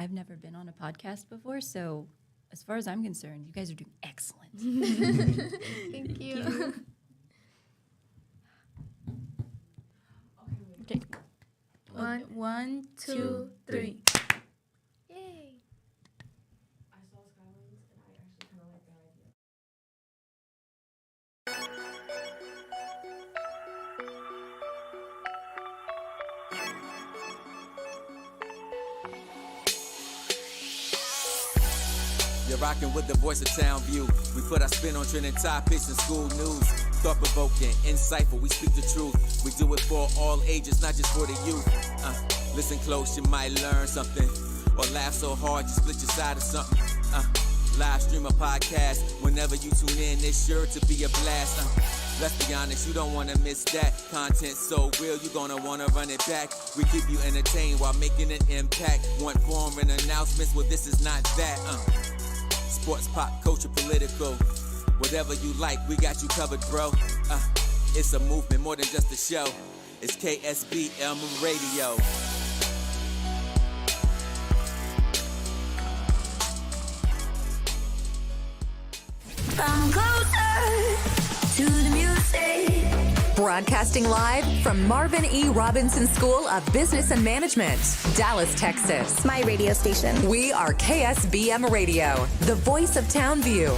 I've never been on a podcast before, so as far as I'm concerned, you guys are doing excellent. Thank you. Okay. One, two, three. Yay. I saw Skylines and I actually kind of like that idea. You're rocking with the voice of town view. We put our spin on trending topics and school news. Thought-provoking, insightful, we speak the truth. We do it for all ages, not just for the youth. Listen close, you might learn something. Or laugh so hard, you split your side of something. Live stream a podcast. Whenever you tune in, it's sure to be a blast. Let's be honest, you don't want to miss that. Content so real, you're going to want to run it back. We keep you entertained while making an impact. Want foreign announcements? Well, this is not that. Sports, pop, culture, political. Whatever you like, we got you covered, bro. It's a movement more than just a show. It's KSBM Radio. Come closer to the music. Broadcasting live from Marvin E. Robinson School of Business and Management, Dallas, Texas. My radio station. We are KSBM Radio, the voice of Townview.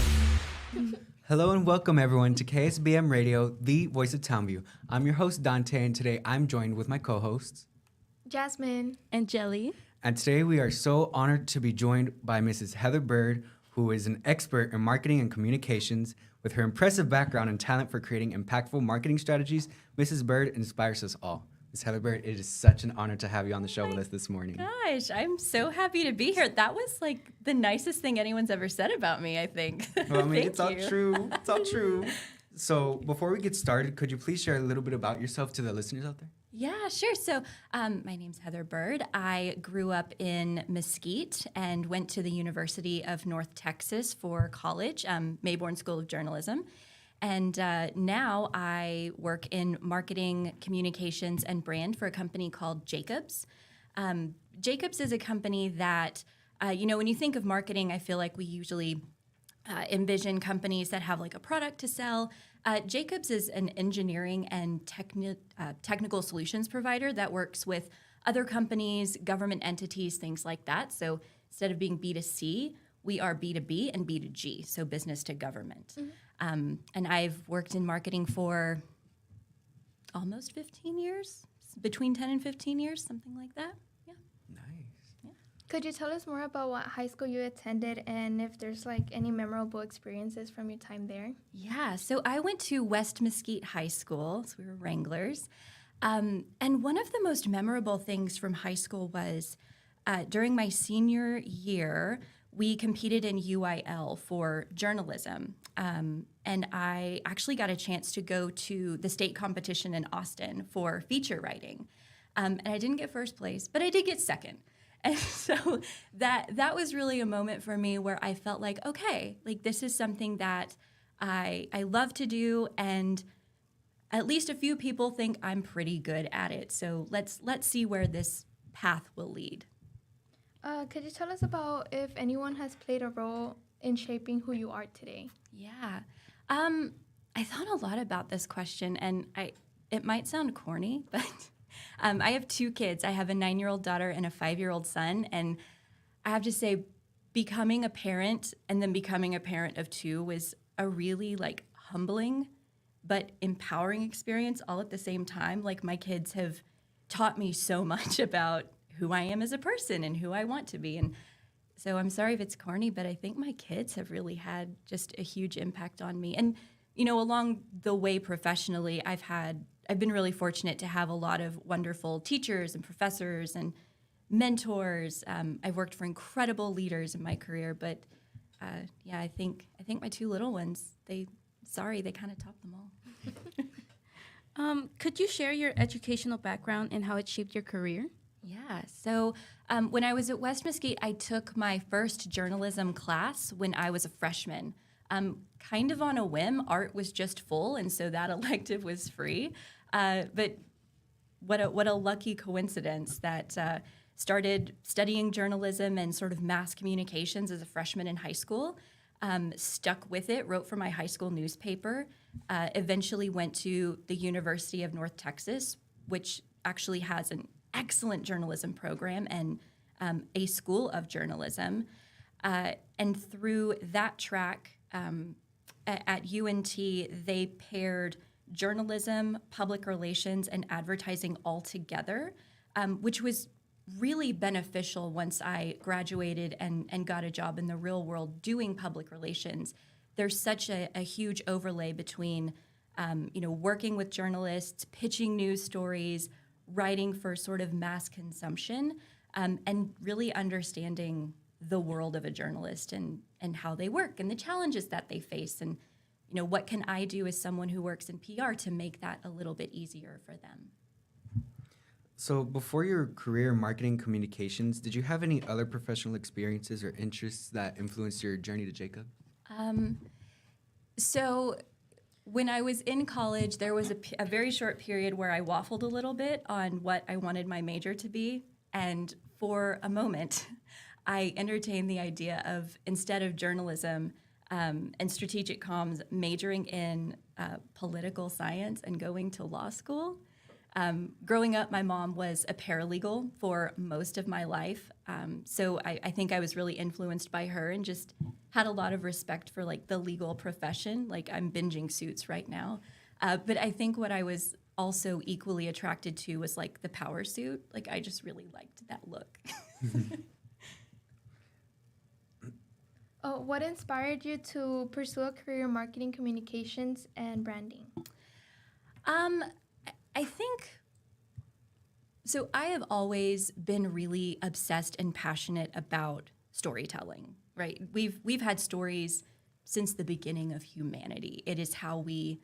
Hello and welcome everyone to KSBM Radio, the voice of Townview. I'm your host Dante, and today I'm joined with my co-hosts Jasmine. And Jelly. And today we are so honored to be joined by Mrs. Heather Byrd, who is an expert in marketing and communications. With her impressive background and talent for creating impactful marketing strategies, Mrs. Byrd inspires us all. Ms. Heather Byrd, it is such an honor to have you on the show with us this morning. Gosh, I'm so happy to be here. That was like the nicest thing anyone's ever said about me, I think. Well, I mean, Thank it's all you. true. It's all true. So before we get started, could you please share a little bit about yourself to the listeners out there? Yeah, sure. So my name's Heather Byrd. I grew up in Mesquite and went to the University of North Texas for college, Mayborn School of Journalism. And now I work in marketing, communications, and brand for a company called Jacobs. Jacobs is a company that, when you think of marketing, I feel like we usually envision companies that have like a product to sell. Jacobs is an engineering and technical solutions provider that works with other companies, government entities, things like that. So instead of being B2C, we are B2B and B2G, so business to government. And I've worked in marketing for almost 15 years, between 10 and 15 years, something like that. Yeah. Nice. Could you tell us more about what high school you attended and if there's like any memorable experiences from your time there? Yeah, so I went to West Mesquite High School, so we were Wranglers. And one of the most memorable things from high school was during my senior year, we competed in UIL for journalism. And I actually got a chance to go to the state competition in Austin for feature writing. And I didn't get first place, but I did get second. And so that was really a moment for me where I felt like, okay, like this is something that I love to do, and at least a few people think I'm pretty good at it. So let's see where this path will lead. Could you tell us about if anyone has played a role in shaping who you are today? Yeah. I thought a lot about this question, and it might sound corny, but I have two kids. I have a 9-year-old daughter and a 5-year-old son, and I have to say, becoming a parent and then becoming a parent of two was a really like humbling but empowering experience all at the same time. Like my kids have taught me so much about who I am as a person and who I want to be. And so I'm sorry if it's corny, but I think my kids have really had just a huge impact on me. And, along the way professionally, I've been really fortunate to have a lot of wonderful teachers and professors and mentors. I've worked for incredible leaders in my career, but I think my two little ones, they kind of topped them all. Could you share your educational background and how it shaped your career? Yeah. So when I was at West Mesquite, I took my first journalism class when I was a freshman. Kind of on a whim, art was just full, and so that elective was free. But what a lucky coincidence that started studying journalism and sort of mass communications as a freshman in high school. Stuck with it, wrote for my high school newspaper, eventually went to the University of North Texas, which actually has an excellent journalism program and a school of journalism. And through that track at UNT, they paired journalism, public relations, and advertising all together, which was really beneficial once I graduated and got a job in the real world doing public relations. There's such a huge overlay between, working with journalists, pitching news stories, writing for sort of mass consumption, and really understanding the world of a journalist and how they work and the challenges that they face. And, what can I do as someone who works in PR to make that a little bit easier for them? So before your career in marketing communications, did you have any other professional experiences or interests that influenced your journey to Jacob? So when I was in college, there was a very short period where I waffled a little bit on what I wanted my major to be. And for a moment, I entertained the idea of, instead of journalism and strategic comms, majoring in political science and going to law school. Growing up, my mom was a paralegal for most of my life. So I think I was really influenced by her and just had a lot of respect for like the legal profession. Like I'm binging Suits right now. But I think what I was also equally attracted to was like the power suit. Like I just really liked that look. What inspired you to pursue a career in marketing, communications, and branding? I think, so I have always been really obsessed and passionate about storytelling, right? We've had stories since the beginning of humanity. It is how we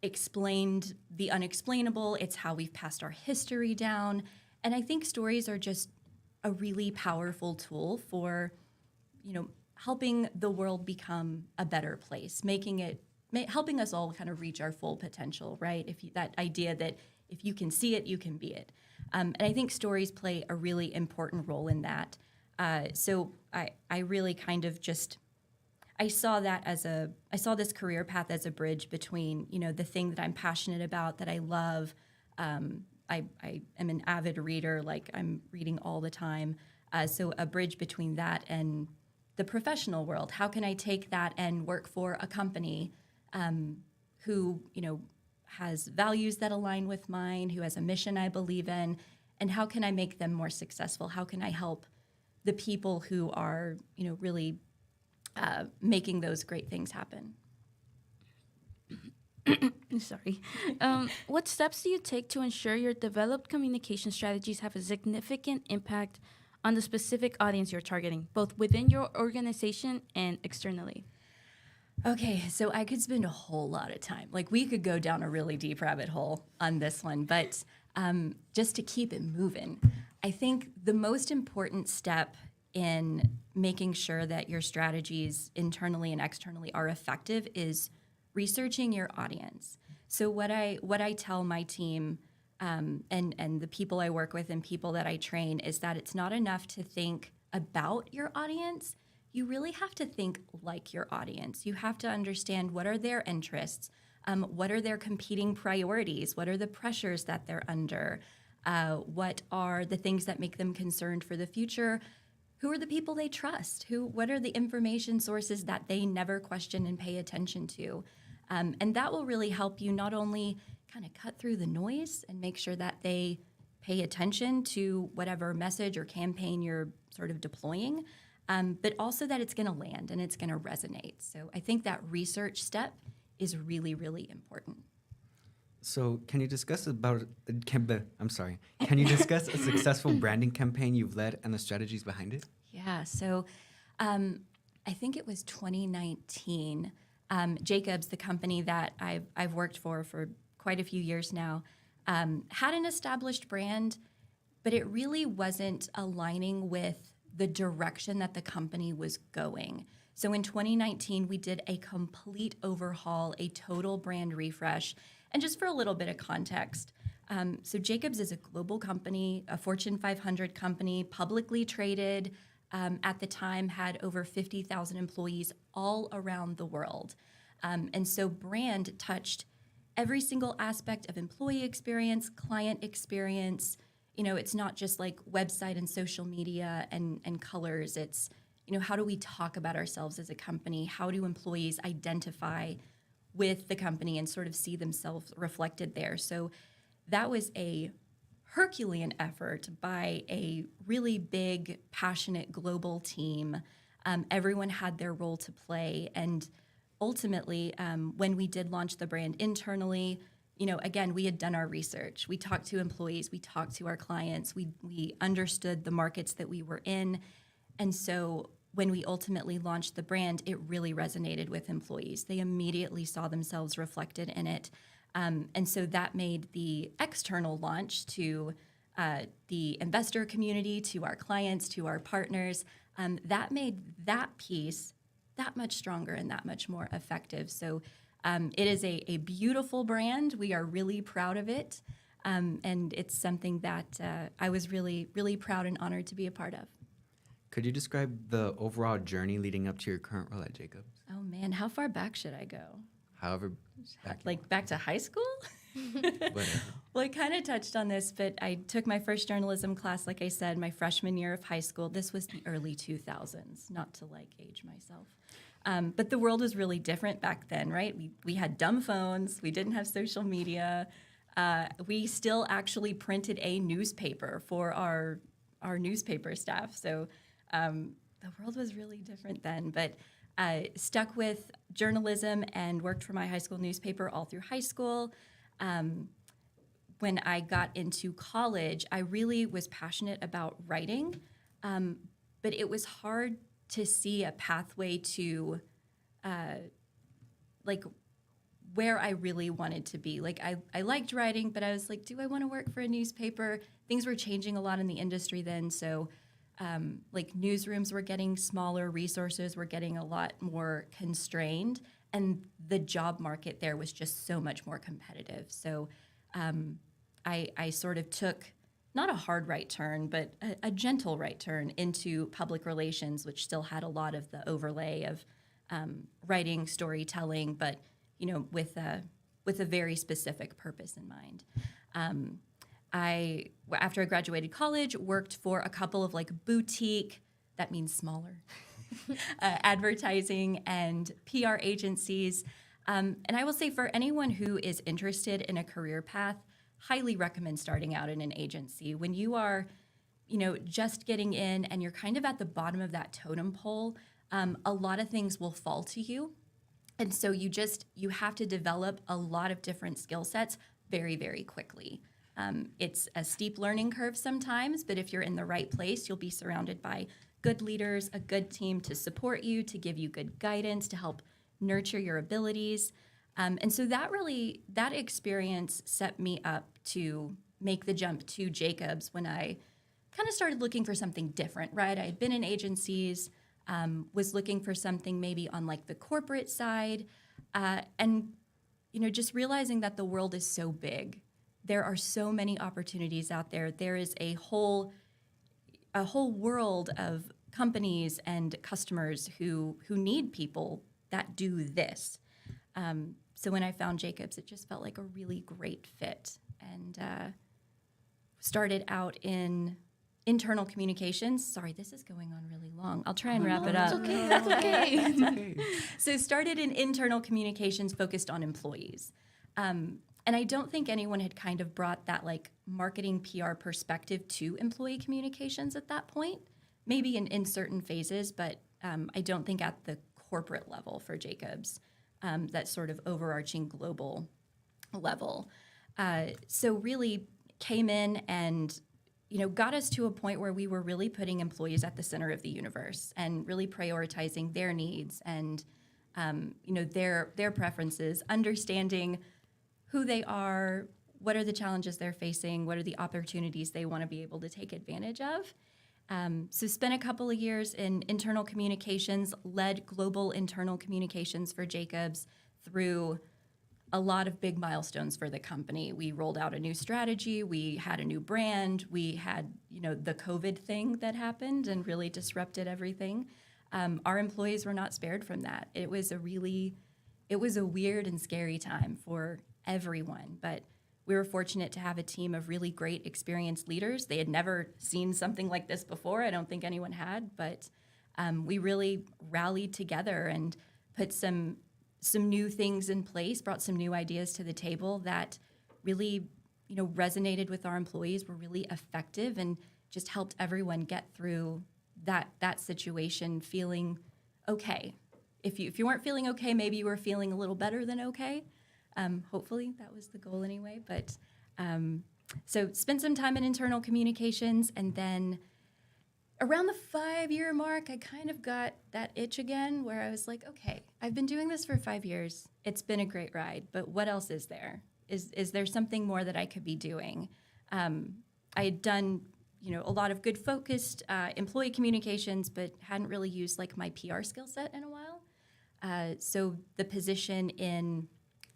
explained the unexplainable. It's how we've passed our history down. And I think stories are just a really powerful tool for, helping the world become a better place, helping us all kind of reach our full potential, right? That idea that if you can see it, you can be it. And I think stories play a really important role in that. So I really kind of I saw this career path as a bridge between, the thing that I'm passionate about, that I love. I am an avid reader, like I'm reading all the time. So a bridge between that and the professional world. How can I take that and work for a company who, has values that align with mine, who has a mission I believe in, and how can I make them more successful? How can I help the people who are, really making those great things happen? Sorry. What steps do you take to ensure your developed communication strategies have a significant impact on the specific audience you're targeting, both within your organization and externally? Okay, so I could spend a whole lot of time. Like we could go down a really deep rabbit hole on this one, but just to keep it moving, I think the most important step in making sure that your strategies internally and externally are effective is researching your audience. So what I tell my team and the people I work with and people that I train is that it's not enough to think about your audience. You really have to think like your audience. You have to understand what are their interests, what are their competing priorities, what are the pressures that they're under, what are the things that make them concerned for the future, who are the people they trust, what are the information sources that they never question and pay attention to. And that will really help you not only kind of cut through the noise and make sure that they pay attention to whatever message or campaign you're sort of deploying, but also that it's going to land and it's going to resonate. So I think that research step is really, really important. So can you discuss Can you discuss a successful branding campaign you've led and the strategies behind it? Yeah, so I think it was 2019. Jacobs, the company that I've worked for quite a few years now, had an established brand, but it really wasn't aligning with the direction that the company was going. So in 2019, we did a complete overhaul, a total brand refresh. And just for a little bit of context, So Jacobs is a global company, a Fortune 500 company, publicly traded. At the time, had over 50,000 employees all around the world. And so brand touched every single aspect of employee experience, client experience. It's not just like website and social media and colors. It's, how do we talk about ourselves as a company? How do employees identify with the company and sort of see themselves reflected there? So that was a Herculean effort by a really big, passionate global team. Everyone had their role to play. And ultimately, when we did launch the brand internally, again, we had done our research. We talked to employees, we talked to our clients, we understood the markets that we were in. And so when we ultimately launched the brand, it really resonated with employees. They immediately saw themselves reflected in it. And so that made the external launch to the investor community, to our clients, to our partners, that made that piece that much stronger and that much more effective. So it is a beautiful brand. We are really proud of it. And it's something that I was really, really proud and honored to be a part of. Could you describe the overall journey leading up to your current role at Jacobs? Oh man, how far back should I go? However, Back to high school? whatever. Well, I kind of touched on this, but I took my first journalism class, like I said, my freshman year of high school. This was the early 2000s, not to age myself. But the world was really different back then, right? We had dumb phones. We didn't have social media. We still actually printed a newspaper for our newspaper staff. So the world was really different then. But stuck with journalism and worked for my high school newspaper all through high school. When I got into college, I really was passionate about writing, but it was hard to see a pathway to where I really wanted to be. I liked writing, but I was like, do I want to work for a newspaper? Things were changing a lot in the industry then, so newsrooms were getting smaller, resources were getting a lot more constrained, and the job market there was just so much more competitive. So I sort of took not a hard right turn, but a gentle right turn into public relations, which still had a lot of the overlay of writing, storytelling, but with a very specific purpose in mind. After I graduated college, worked for a couple of boutique, that means smaller, advertising and PR agencies. And I will say for anyone who is interested in a career path, highly recommend starting out in an agency. When you are, just getting in and you're kind of at the bottom of that totem pole, a lot of things will fall to you. And so you have to develop a lot of different skill sets very, very quickly. It's a steep learning curve sometimes, but if you're in the right place, you'll be surrounded by good leaders, a good team to support you, to give you good guidance, to help nurture your abilities. And so that experience set me up to make the jump to Jacobs when I kind of started looking for something different, right? I had been in agencies, was looking for something maybe on the corporate side, and just realizing that the world is so big. There are so many opportunities out there. There is a whole world of companies and customers who need people that do this. So when I found Jacobs, it just felt like a really great fit, and started out in internal communications. Sorry, this is going on really long. I'll try and wrap it up. That's okay. It's okay. So started in internal communications focused on employees. And I don't think anyone had kind of brought that marketing PR perspective to employee communications at that point. Maybe in certain phases, but I don't think at the corporate level for Jacobs, that sort of overarching global level. So really came in and got us to a point where we were really putting employees at the center of the universe and really prioritizing their needs and their preferences, understanding who they are, what are the challenges they're facing, what are the opportunities they want to be able to take advantage of. So spent a couple of years in internal communications, led global internal communications for Jacobs through a lot of big milestones for the company. We rolled out a new strategy. We had a new brand. We had, the COVID thing that happened and really disrupted everything. Our employees were not spared from that. It was a weird and scary time for everyone, but we were fortunate to have a team of really great, experienced leaders. They had never seen something like this before. I don't think anyone had, but we really rallied together and put some new things in place, brought some new ideas to the table that really, resonated with our employees, were really effective, and just helped everyone get through that situation feeling okay. If you weren't feeling okay, maybe you were feeling a little better than okay. Hopefully that was the goal anyway. But so spent some time in internal communications, and then around the 5-year mark, I kind of got that itch again where I was like, okay, I've been doing this for 5 years. It's been a great ride, but what else is there? Is there something more that I could be doing? I had done, a lot of good focused employee communications, but hadn't really used like my PR skill set in a while. So the position in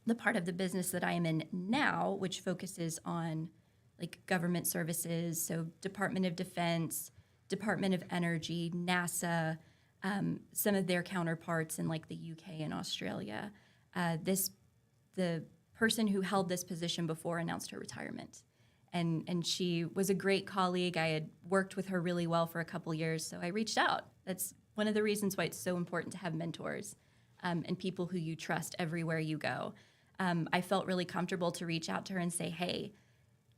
the part of the business that I am in now, which focuses on like government services, so Department of Defense, Department of Energy, NASA, some of their counterparts in like the UK and Australia. The person who held this position before announced her retirement. And she was a great colleague. I had worked with her really well for a couple years, so I reached out. That's one of the reasons why it's so important to have mentors and people who you trust everywhere you go. I felt really comfortable to reach out to her and say, hey,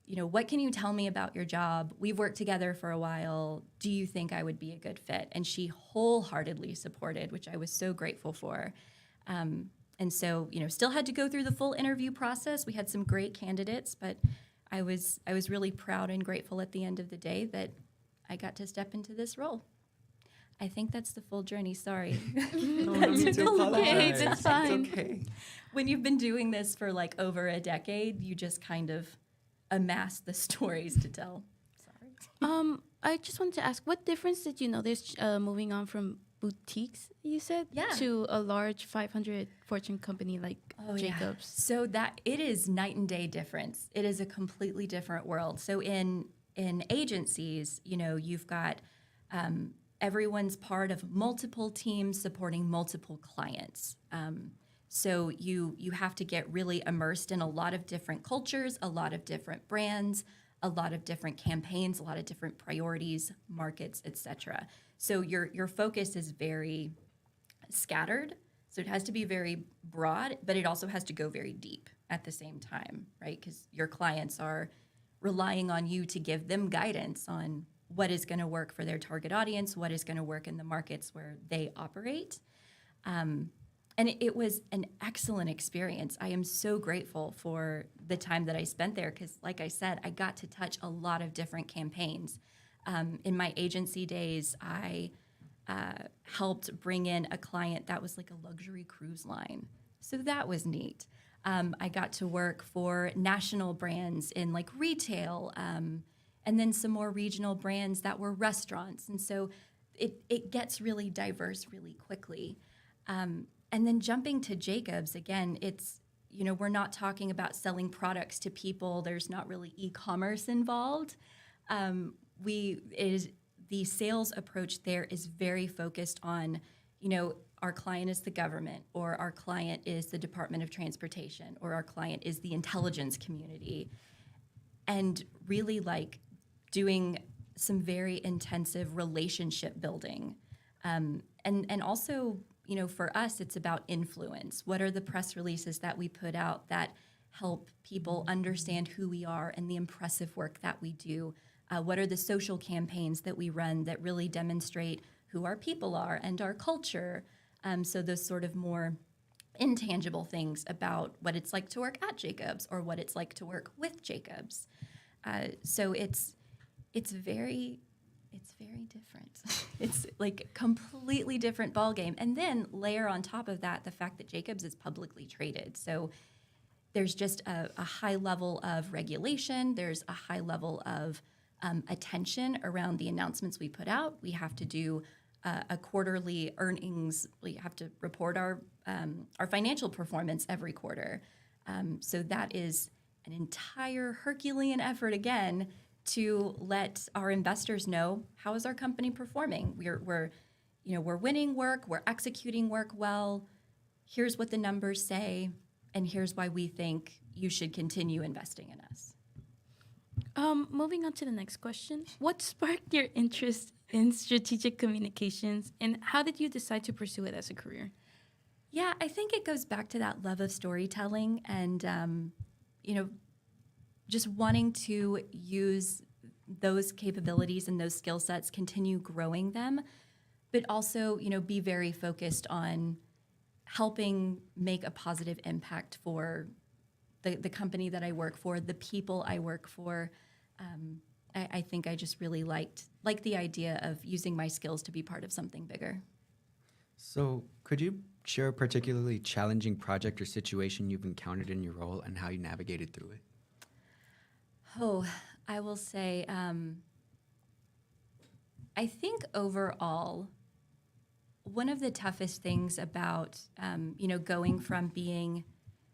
what can you tell me about your job? We've worked together for a while. Do you think I would be a good fit? And she wholeheartedly supported, which I was so grateful for. And so, still had to go through the full interview process. We had some great candidates, but I was really proud and grateful at the end of the day that I got to step into this role. I think that's the full journey. Sorry. No need to apologize. It's fine. It's okay. When you've been doing this for like over a decade, you just kind of amass the stories to tell. Sorry. I just wanted to ask, what difference did you notice moving on from boutiques, you said, to a large 500 Fortune company like Jacobs? Yeah. So that it is night and day difference. It is a completely different world. So in agencies, you've got everyone's part of multiple teams supporting multiple clients. So you have to get really immersed in a lot of different cultures, a lot of different brands, a lot of different campaigns, a lot of different priorities, markets, etc. So your focus is very scattered. So it has to be very broad, but it also has to go very deep at the same time, right? Because your clients are relying on you to give them guidance on what is going to work for their target audience, what is going to work in the markets where they operate. And it was an excellent experience. I am so grateful for the time that I spent there because, like I said, I got to touch a lot of different campaigns. In my agency days, I helped bring in a client that was like a luxury cruise line. So that was neat. I got to work for national brands in like retail, and then some more regional brands that were restaurants. And so it gets really diverse really quickly. And then jumping to Jacobs, again, it's, we're not talking about selling products to people. There's not really e-commerce involved. The sales approach there is very focused on, our client is the government, or our client is the Department of Transportation, or our client is the intelligence community. And really like doing some very intensive relationship building. And also, for us, it's about influence. What are the press releases that we put out that help people understand who we are and the impressive work that we do? What are the social campaigns that we run that really demonstrate who our people are and our culture? So those sort of more intangible things about what it's like to work at Jacobs or what it's like to work with Jacobs. So it's very different. It's like a completely different ballgame. And then layer on top of that the fact that Jacobs is publicly traded. So there's just a high level of regulation. There's a high level of attention around the announcements we put out. We have to do a quarterly earnings. We have to report our financial performance every quarter. So that is an entire Herculean effort again to let our investors know, how is our company performing? We're winning work, we're executing work well. Here's what the numbers say, and here's why we think you should continue investing in us. Moving on to the next question. What sparked your interest in strategic communications, and how did you decide to pursue it as a career? Yeah, I think it goes back to that love of storytelling and, just wanting to use those capabilities and those skill sets, continue growing them, but also, be very focused on helping make a positive impact for the company that I work for, the people I work for. I think I just really liked the idea of using my skills to be part of something bigger. So, could you share a particularly challenging project or situation you've encountered in your role and how you navigated through it? Oh, I will say, I think overall, one of the toughest things about, going from being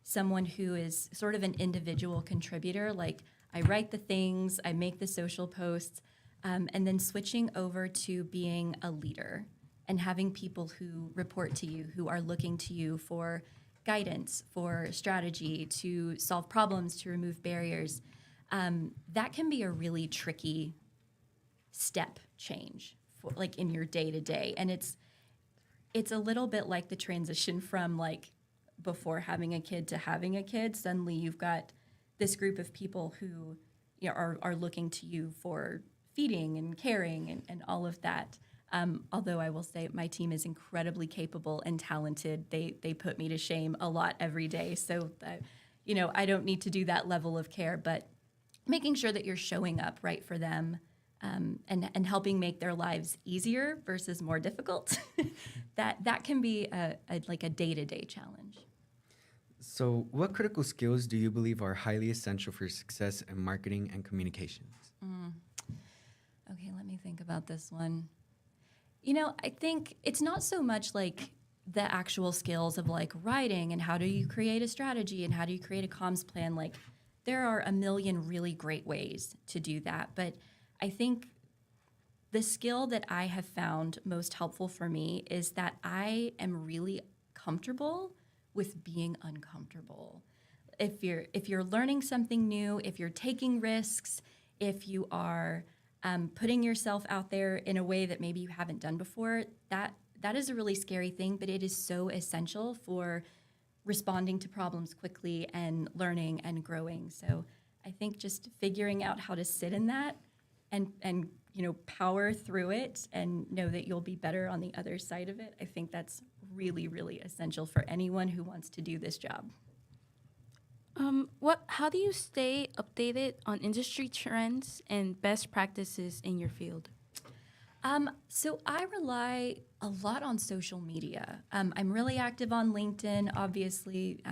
someone who is sort of an individual contributor, like I write the things, I make the social posts, and then switching over to being a leader and having people who report to you, who are looking to you for guidance, for strategy, to solve problems, to remove barriers. That can be a really tricky step change for like in your day to day. And it's a little bit like the transition from like before having a kid to having a kid. Suddenly you've got this group of people who are looking to you for feeding and caring and all of that. Although I will say my team is incredibly capable and talented. They put me to shame a lot every day. So that, I don't need to do that level of care, but making sure that you're showing up right for them and helping make their lives easier versus more difficult, that can be a day-to-day challenge. So, what critical skills do you believe are highly essential for success in marketing and communications? Okay, let me think about this one. I think it's not so much like the actual skills of like writing and how do you create a strategy and how do you create a comms plan. Like there are a million really great ways to do that. But I think the skill that I have found most helpful for me is that I am really comfortable with being uncomfortable. If you're learning something new, if you're taking risks, if you are putting yourself out there in a way that maybe you haven't done before, that is a really scary thing, but it is so essential for responding to problems quickly and learning and growing. So I think just figuring out how to sit in that and power through it and know that you'll be better on the other side of it, I think that's really, really essential for anyone who wants to do this job. How do you stay updated on industry trends and best practices in your field? So I rely a lot on social media. I'm really active on LinkedIn, obviously,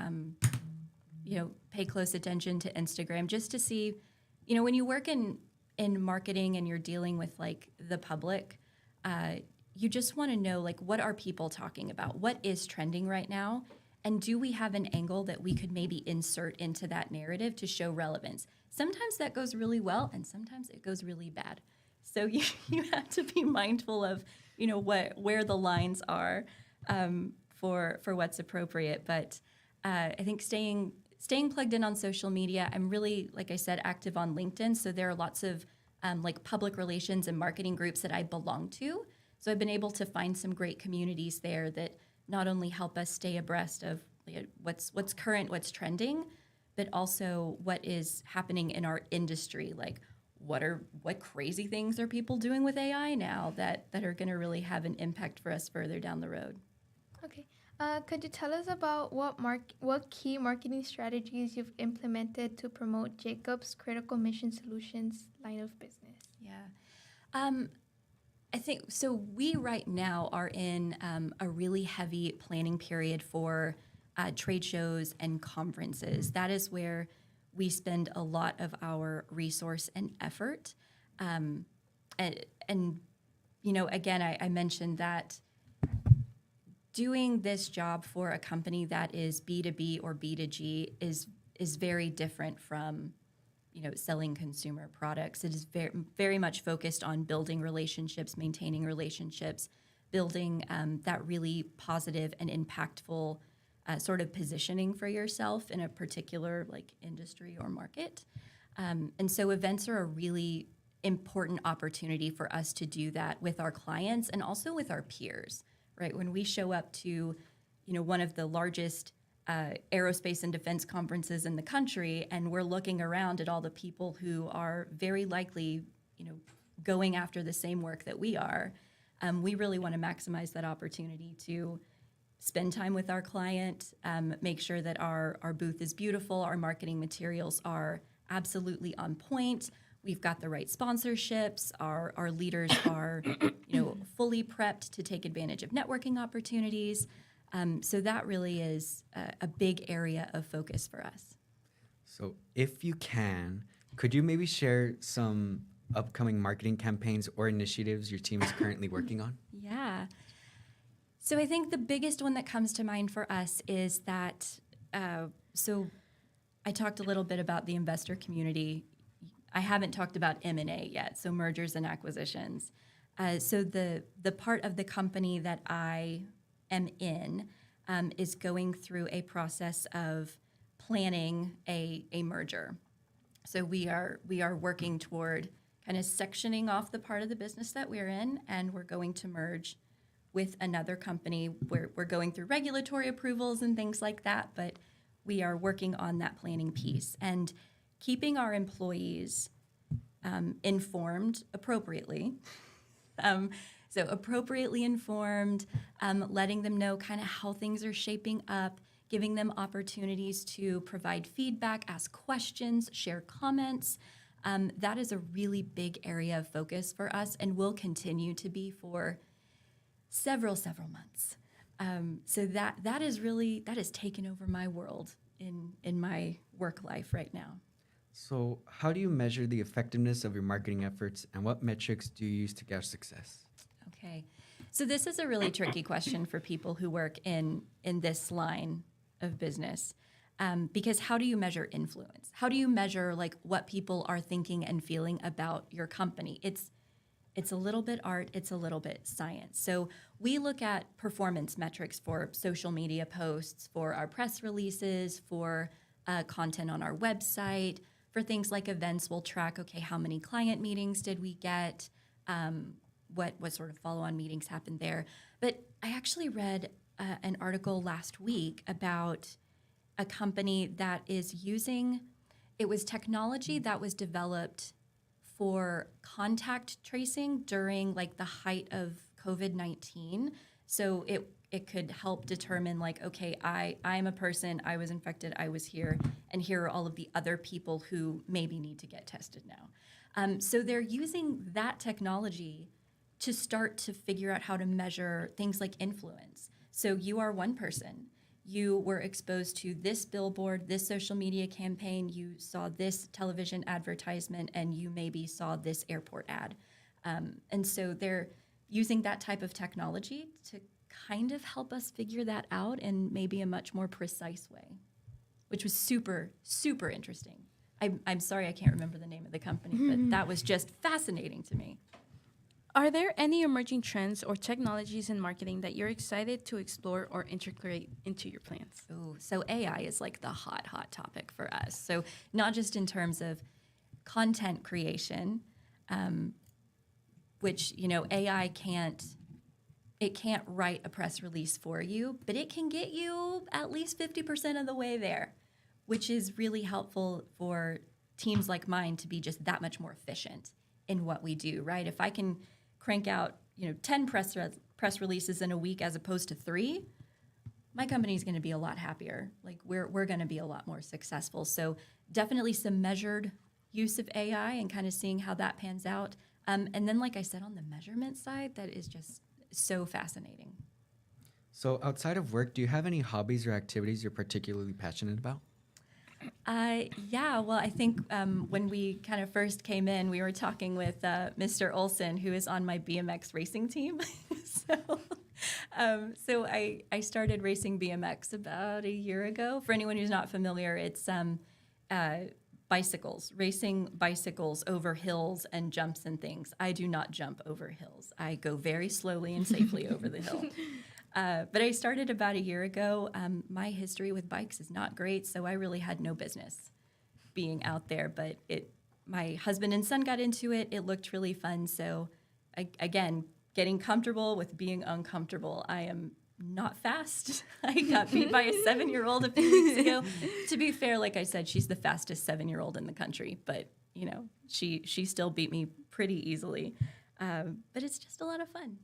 pay close attention to Instagram just to see, when you work in marketing and you're dealing with like the public, you just want to know like what are people talking about? What is trending right now? And do we have an angle that we could maybe insert into that narrative to show relevance? Sometimes that goes really well, and sometimes it goes really bad. So you have to be mindful of, where the lines are for what's appropriate. But I think staying plugged in on social media, I'm really, like I said, active on LinkedIn. So there are lots of public relations and marketing groups that I belong to. So I've been able to find some great communities there that not only help us stay abreast of what's current, what's trending, but also what is happening in our industry. Like what crazy things are people doing with AI now that are going to really have an impact for us further down the road. Okay. Could you tell us about what key marketing strategies you've implemented to promote Jacob's Critical Mission Solutions line of business? Yeah. I think so. We right now are in a really heavy planning period for trade shows and conferences. That is where we spend a lot of our resource and effort. And again, I mentioned that doing this job for a company that is B2B or B2G is very different from, selling consumer products. It is very, very much focused on building relationships, maintaining relationships, building that really positive and impactful sort of positioning for yourself in a particular industry or market. And so events are a really important opportunity for us to do that with our clients and also with our peers, right? When we show up to, one of the largest aerospace and defense conferences in the country, and we're looking around at all the people who are very likely, going after the same work that we are, we really want to maximize that opportunity to spend time with our client, make sure that our booth is beautiful, our marketing materials are absolutely on point, we've got the right sponsorships, our leaders are fully prepped to take advantage of networking opportunities. So that really is a big area of focus for us. So if you can, could you maybe share some upcoming marketing campaigns or initiatives your team is currently working on? Yeah. So I think the biggest one that comes to mind for us is that, so I talked a little bit about the investor community. I haven't talked about M&A yet, so mergers and acquisitions. So the part of the company that I am in is going through a process of planning a merger. So we are working toward kind of sectioning off the part of the business that we're in, and we're going to merge with another company. We're going through regulatory approvals and things like that, but we are working on that planning piece and keeping our employees informed appropriately. So appropriately informed, letting them know kind of how things are shaping up, giving them opportunities to provide feedback, ask questions, share comments. That is a really big area of focus for us and will continue to be for several months. So that has taken over my world in my work life right now. So how do you measure the effectiveness of your marketing efforts, and what metrics do you use to gauge success? Okay, so this is a really tricky question for people who work in this line of business, because how do you measure influence? How do you measure what people are thinking and feeling about your company? It's a little bit art, it's a little bit science. So we look at performance metrics for social media posts, for our press releases, for content on our website. For things like events, we'll track, okay, how many client meetings did we get? What sort of follow-on meetings happened there? But I actually read an article last week about a company that is using, it was technology that was developed for contact tracing during the height of COVID-19. So it could help determine okay, I'm a person, I was infected, I was here, and here are all of the other people who maybe need to get tested now. So they're using that technology to start to figure out how to measure things like influence. So you are one person. You were exposed to this billboard, this social media campaign, you saw this television advertisement, and you maybe saw this airport ad. And so they're using that type of technology to kind of help us figure that out in maybe a much more precise way, which was super, super interesting. I'm sorry I can't remember the name of the company, but that was just fascinating to me. Are there any emerging trends or technologies in marketing that you're excited to explore or integrate into your plans? Ooh, so AI is the hot topic for us. So not just in terms of content creation, which, AI can't write a press release for you, but it can get you at least 50% of the way there, which is really helpful for teams like mine to be just that much more efficient in what we do, right? If I can crank out, 10 press releases in a week as opposed to 3, my company is going to be a lot happier. We're going to be a lot more successful. So definitely some measured use of AI and kind of seeing how that pans out. And then, like I said, on the measurement side, that is just so fascinating. So outside of work, do you have any hobbies or activities you're particularly passionate about? Yeah, well, I think when we kind of first came in, we were talking with Mr. Olson, who is on my BMX racing team. So So I started racing BMX about a year ago. For anyone who's not familiar, it's bicycles, racing bicycles over hills and jumps and things. I do not jump over hills. I go very slowly and safely over the hill. But I started about a year ago. My history with bikes is not great, so I really had no business being out there. But my husband and son got into it. It looked really fun. So again, getting comfortable with being uncomfortable. I am not fast. I got beat by a 7-year-old a few weeks ago. To be fair, like I said, she's the fastest 7-year-old in the country, but you know, she still beat me pretty easily. But it's just a lot of fun.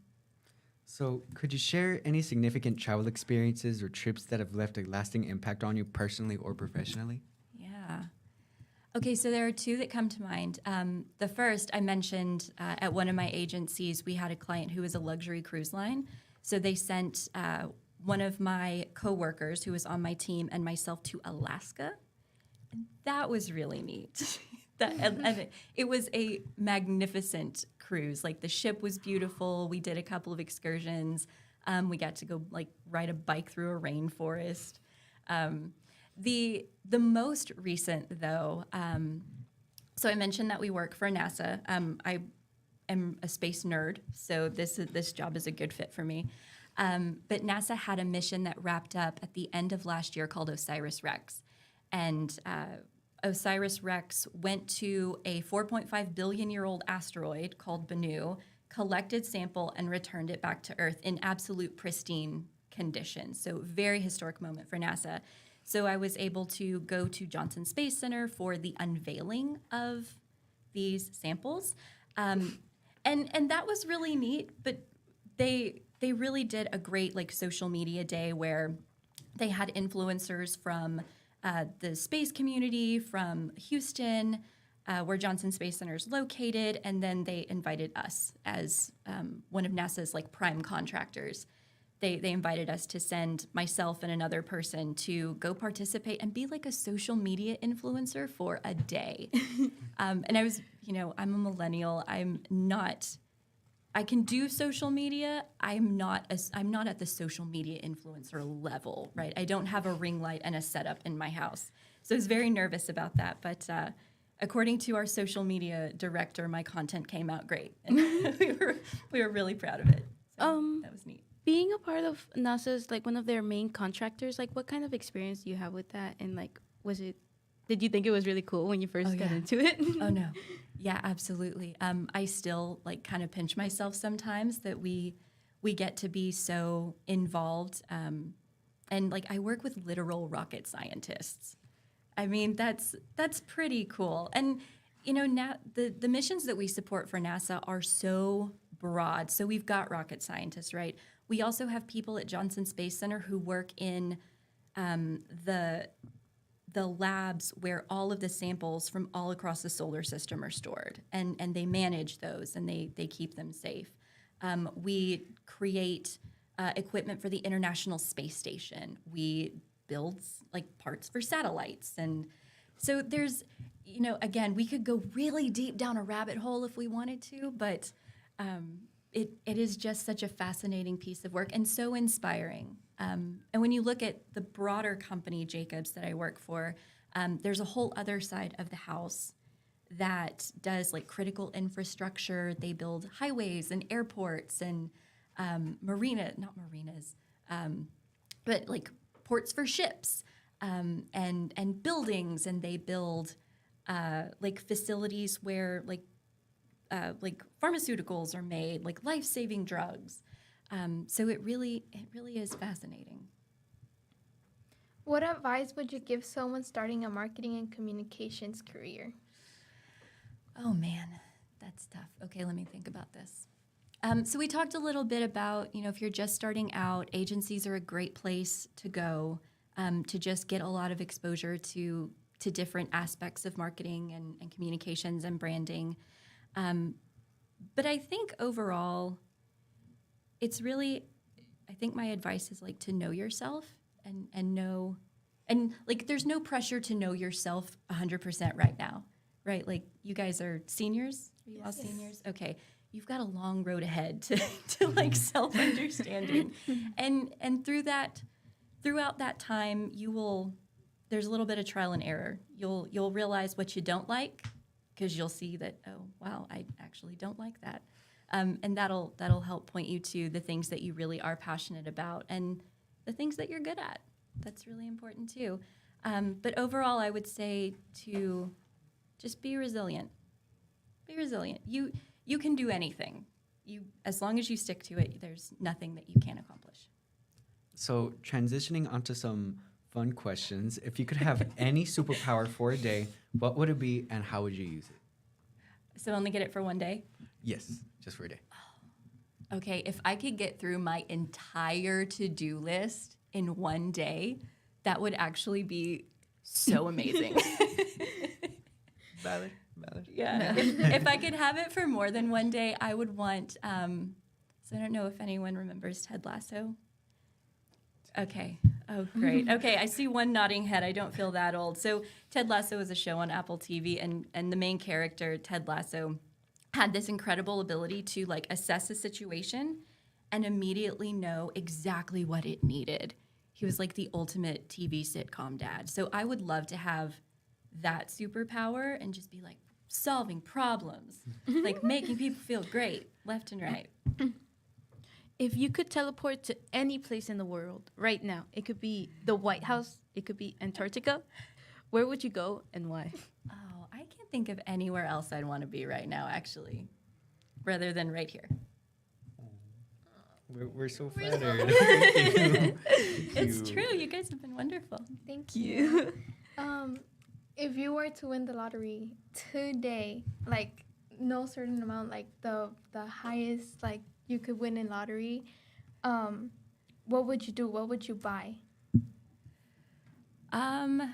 So, could you share any significant travel experiences or trips that have left a lasting impact on you personally or professionally? Yeah. Okay, so there are two that come to mind. The first, I mentioned at one of my agencies, we had a client who was a luxury cruise line. So they sent one of my coworkers who was on my team and myself to Alaska. And that was really neat. And it was a magnificent cruise. Like the ship was beautiful. We did a couple of excursions. We got to go like ride a bike through a rainforest. The most recent though, so I mentioned that we work for NASA. I am a space nerd, so this job is a good fit for me. But NASA had a mission that wrapped up at the end of last year called OSIRIS-REx. And OSIRIS-REx went to a 4.5 billion-year-old asteroid called Bennu, collected sample, and returned it back to Earth in absolute pristine condition. So very historic moment for NASA. So I was able to go to Johnson Space Center for the unveiling of these samples. And that was really neat, but they really did a great like social media day where they had influencers from the space community, from Houston, where Johnson Space Center is located, and then they invited us as one of NASA's like prime contractors. They invited us to send myself and another person to go participate and be like a social media influencer for a day. And I was, I'm a millennial. I can do social media. I'm not at the social media influencer level, right? I don't have a ring light and a setup in my house. So I was very nervous about that. But according to our social media director, my content came out great. And we were really proud of it. So that was neat. Being a part of NASA's, like one of their main contractors, like what kind of experience do you have with that? And like, did you think it was really cool when you first got into it? Oh no. Yeah, absolutely. I still like kind of pinch myself sometimes that we get to be so involved. And like I work with literal rocket scientists. I mean, that's pretty cool. And now the missions that we support for NASA are so broad. So we've got rocket scientists, right? We also have people at Johnson Space Center who work in the labs where all of the samples from all across the solar system are stored, and they manage those and they keep them safe. We create equipment for the International Space Station. We build like parts for satellites, and so there's, again, we could go really deep down a rabbit hole if we wanted to, but it is just such a fascinating piece of work and so inspiring. And when you look at the broader company, Jacobs, that I work for, there's a whole other side of the house that does like critical infrastructure. They build highways and airports and not marinas, but like ports for ships and buildings. And they build like facilities where like pharmaceuticals are made, like life-saving drugs. So it really is fascinating. What advice would you give someone starting a marketing and communications career? Oh man, that's tough. Okay, let me think about this. So we talked a little bit about, if you're just starting out, agencies are a great place to go to just get a lot of exposure to different aspects of marketing and communications and branding. But I think overall, it's really, I think my advice is like to know yourself and know, and like there's no pressure to know yourself 100% right now, right? Like you guys are seniors? Are you all seniors? Okay. you've got a long road ahead to like self-understanding. And throughout that time, there's a little bit of trial and error. You'll realize what you don't like, because you'll see that, oh, wow, I actually don't like that. And that'll help point you to the things that you really are passionate about and the things that you're good at. That's really important too. But overall, I would say to just be resilient. Be resilient. You can do anything. As long as you stick to it, there's nothing that you can't accomplish. So transitioning onto some fun questions. If you could have any superpower for a day, what would it be and how would you use it? So only get it for one day? Yes, just for a day. Okay, if I could get through my entire to-do list in one day, that would actually be so amazing. Valid. Yeah. If I could have it for more than one day, I would want, so I don't know if anyone remembers Ted Lasso. Okay. Oh, great. Okay, I see one nodding head. I don't feel that old. So Ted Lasso is a show on Apple TV, and the main character, Ted Lasso, had this incredible ability to like assess a situation and immediately know exactly what it needed. He was like the ultimate TV sitcom dad. So I would love to have that superpower and just be like solving problems, like making people feel great left and right. If you could teleport to any place in the world right now, it could be the White House, it could be Antarctica, where would you go and why? Oh, I can't think of anywhere else I'd want to be right now, actually, rather than right here. We're so flattered. It's true. You guys have been wonderful. Thank you. If you were to win the lottery today, like no certain amount, like the highest like you could win in lottery, what would you do? What would you buy? I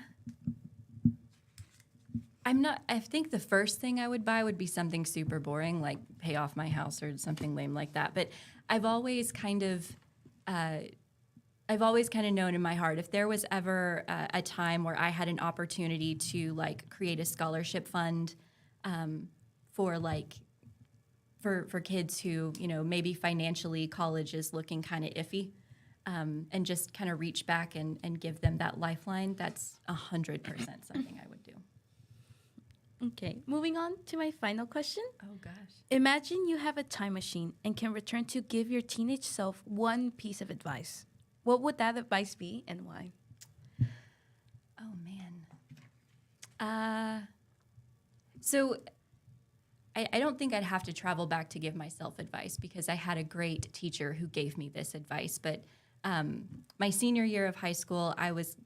think the first thing I would buy would be something super boring, like pay off my house or something lame like that. But I've always kind of known in my heart, if there was ever a time where I had an opportunity to like create a scholarship fund for kids who, you know, maybe financially college is looking kind of iffy, and just kind of reach back and give them that lifeline, that's 100% something I would do. Okay, moving on to my final question. Oh, gosh. Imagine you have a time machine and can return to give your teenage self one piece of advice. What would that advice be and why? Oh, man. So I don't think I'd have to travel back to give myself advice because I had a great teacher who gave me this advice. But my senior year of high school, I was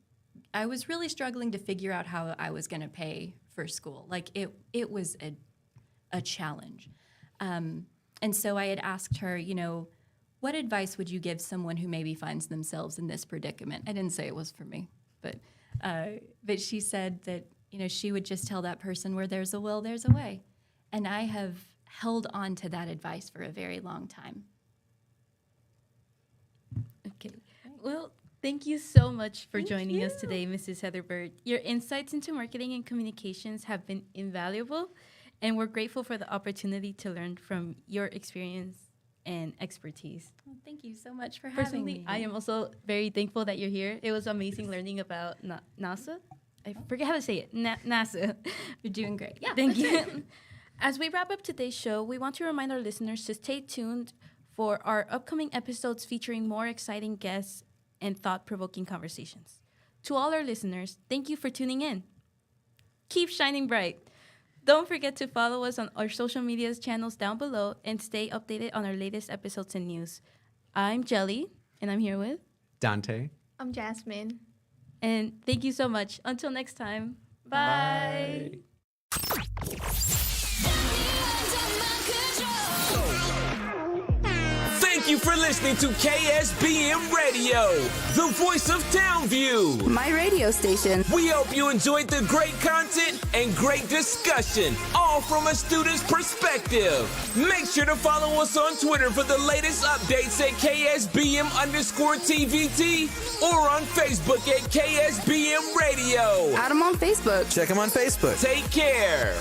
really struggling to figure out how I was going to pay for school. Like it was a challenge. And so I had asked her, you know, what advice would you give someone who maybe finds themselves in this predicament? I didn't say it was for me, but she said that, you know, she would just tell that person, where there's a will, there's a way. And I have held on to that advice for a very long time. Okay. Well, thank you so much for joining us today, Mrs. Heather Byrd. Your insights into marketing and communications have been invaluable, and we're grateful for the opportunity to learn from your experience and expertise. Well, thank you so much for having me. Personally, I am also very thankful that you're here. It was amazing learning about NASA. I forget how to say it. NASA. You're doing great. Yeah, Thank you. As we wrap up today's show, we want to remind our listeners to stay tuned for our upcoming episodes featuring more exciting guests and thought-provoking conversations. To all our listeners, thank you for tuning in. Keep shining bright. Don't forget to follow us on our social media channels down below and stay updated on our latest episodes and news. I'm Jelly, and I'm here with Dante. I'm Jasmine. And thank you so much. Until next time. Bye. Thank you for listening to KSBM Radio, the voice of Townview. My radio station. We hope you enjoyed the great content and great discussion, all from a student's perspective. Make sure to follow us on Twitter for the latest updates at KSBM_TVT or on Facebook at KSBM Radio. Add them on Facebook. Check them on Facebook. Take care.